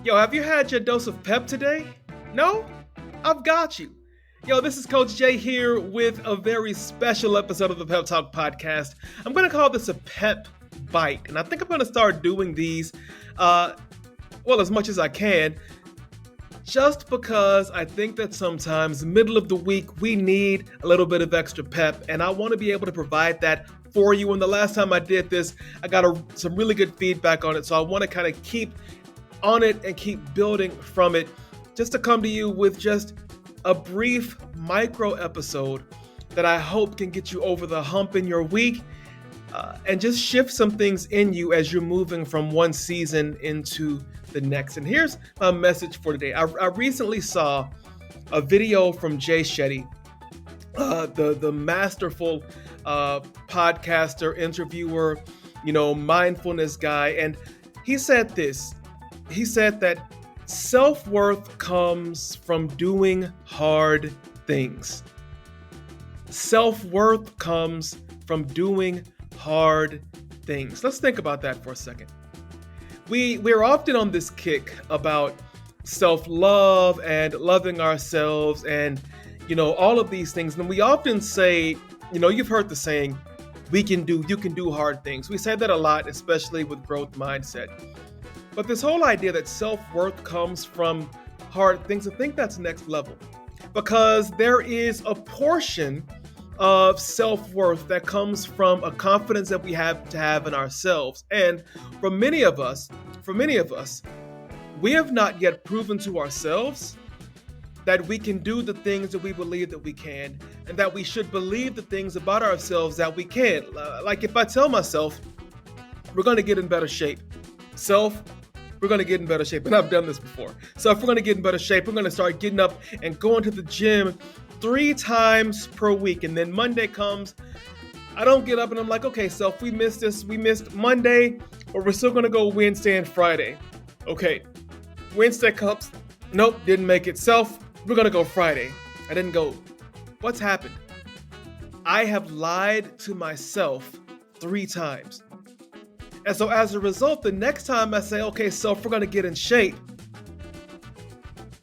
Yo, have you had your dose of pep today? No? I've got you. Yo, this is Coach Jay here with a very special episode of the Pep Talk podcast. I'm going to call this a pep bite, and I think I'm going to start doing these, as much as I can, just because I think that sometimes middle of the week we need a little bit of extra pep, and I want to be able to provide that for you. And the last time I did this, I got some really good feedback on it, so I want to kind of keep on it and keep building from it, just to come to you with just a brief micro episode that I hope can get you over the hump in your week and just shift some things in you as you're moving from one season into the next. And here's my message for today. I recently saw a video from Jay Shetty, the masterful podcaster, interviewer, mindfulness guy, and he said this. He said that self-worth comes from doing hard things. Self-worth comes from doing hard things. Let's think about that for a second. We're often on this kick about self-love and loving ourselves and, all of these things. And we often say, you've heard the saying, you can do hard things. We say that a lot, especially with growth mindset. But this whole idea that self-worth comes from hard things, I think that's next level. Because there is a portion of self-worth that comes from a confidence that we have to have in ourselves. And for many of us, we have not yet proven to ourselves that we can do the things that we believe that we can, and that we should believe the things about ourselves that we can. Like if I tell myself, we're going to get in better shape. We're going to get in better shape. And I've done this before. So if we're going to get in better shape, we're going to start getting up and going to the gym 3 times per week. And then Monday comes, I don't get up and I'm like, okay, self, we missed this. We missed Monday, but we're still going to go Wednesday and Friday. Okay, Wednesday comes. Nope, didn't make it. Self, we're going to go Friday. I didn't go. What's happened? I have lied to myself 3 times. And so as a result, the next time I say, okay, self, we're going to get in shape,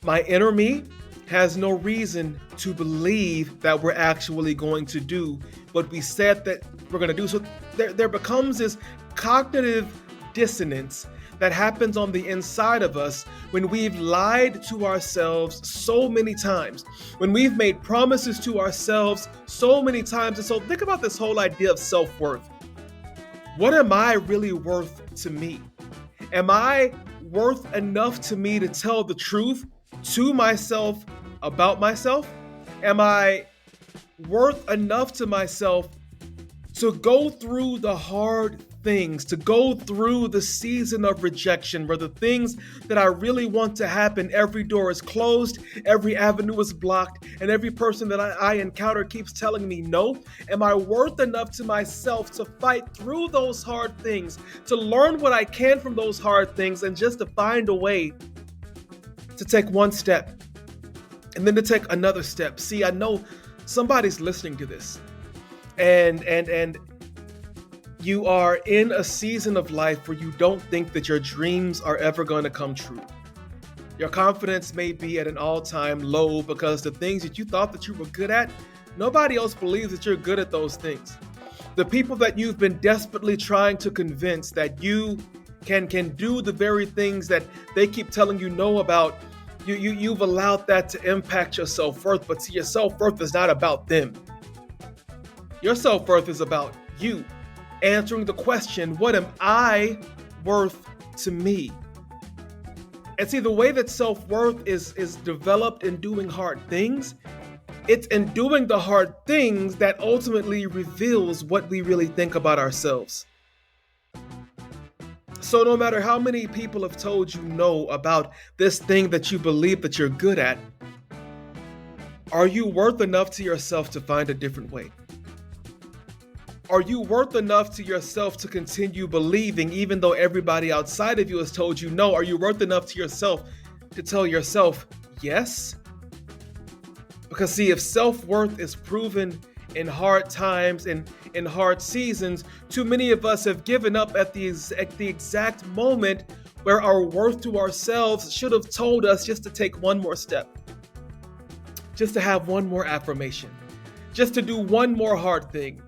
my inner me has no reason to believe that we're actually going to do what we said that we're going to do. So there becomes this cognitive dissonance that happens on the inside of us when we've lied to ourselves so many times, when we've made promises to ourselves so many times. And so think about this whole idea of self-worth. What am I really worth to me? Am I worth enough to me to tell the truth to myself about myself? Am I worth enough to myself to go through the hard things, to go through the season of rejection where the things that I really want to happen, every door is closed, every avenue is blocked, and every person that I encounter keeps telling me no? Am I worth enough to myself to fight through those hard things, to learn what I can from those hard things, and just to find a way to take one step and then to take another step? See, I know somebody's listening to this and you are in a season of life where you don't think that your dreams are ever going to come true. Your confidence may be at an all-time low because the things that you thought that you were good at, nobody else believes that you're good at those things. The people that you've been desperately trying to convince that you can do the very things that they keep telling you no about, you've allowed that to impact your self-worth. But see, your self-worth is not about them. Your self-worth is about you. Answering the question, what am I worth to me? And see, the way that self-worth is developed in doing hard things, it's in doing the hard things that ultimately reveals what we really think about ourselves. So no matter how many people have told you no about this thing that you believe that you're good at, are you worth enough to yourself to find a different way? Are you worth enough to yourself to continue believing even though everybody outside of you has told you no? Are you worth enough to yourself to tell yourself yes? Because see, if self-worth is proven in hard times and in hard seasons, too many of us have given up at the exact moment where our worth to ourselves should have told us just to take one more step, just to have one more affirmation, just to do one more hard thing,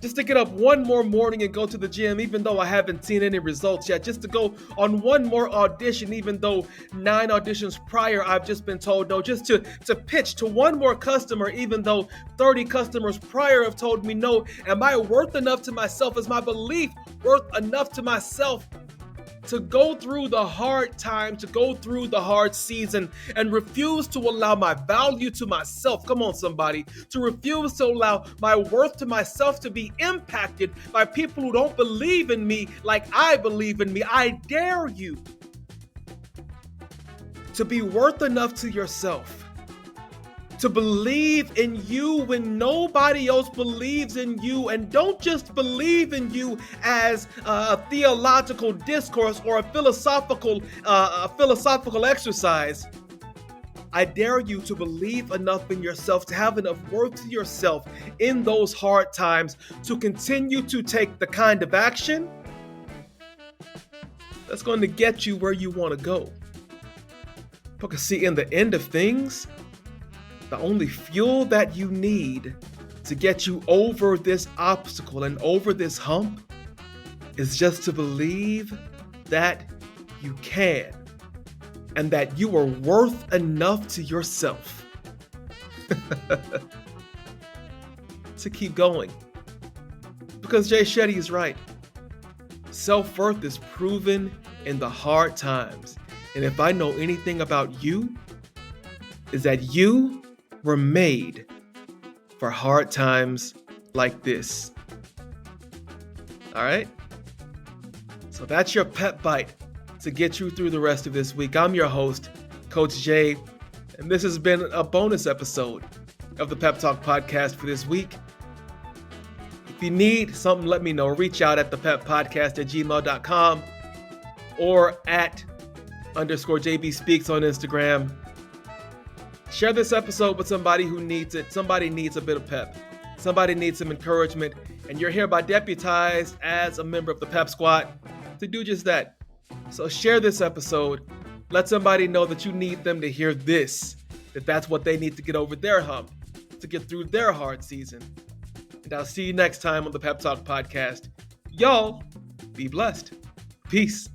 just to get up one more morning and go to the gym, even though I haven't seen any results yet, just to go on one more audition, even though 9 auditions prior I've just been told no, just to pitch to one more customer, even though 30 customers prior have told me no. Am I worth enough to myself? Is my belief worth enough to myself to go through the hard time, to go through the hard season, and refuse to allow my value to myself, come on somebody, to refuse to allow my worth to myself to be impacted by people who don't believe in me like I believe in me? I dare you to be worth enough to yourself, to believe in you when nobody else believes in you, and don't just believe in you as a theological discourse or a philosophical exercise. I dare you to believe enough in yourself, to have enough worth to yourself in those hard times, to continue to take the kind of action that's going to get you where you want to go. Because see, in the end of things, the only fuel that you need to get you over this obstacle and over this hump is just to believe that you can and that you are worth enough to yourself to keep going. Because Jay Shetty is right. Self-worth is proven in the hard times. And if I know anything about you, is that you were made for hard times like this. All right? So that's your pep bite to get you through the rest of this week. I'm your host, Coach Jay, and this has been a bonus episode of the Pep Talk podcast for this week. If you need something, let me know. Reach out at thepeppodcast@gmail.com or at _JB Speaks on Instagram. Share this episode with somebody who needs it. Somebody needs a bit of pep. Somebody needs some encouragement. And you're hereby deputized as a member of the Pep Squad to do just that. So share this episode. Let somebody know that you need them to hear this, that that's what they need to get over their hump, to get through their hard season. And I'll see you next time on the Pep Talk podcast. Y'all, be blessed. Peace.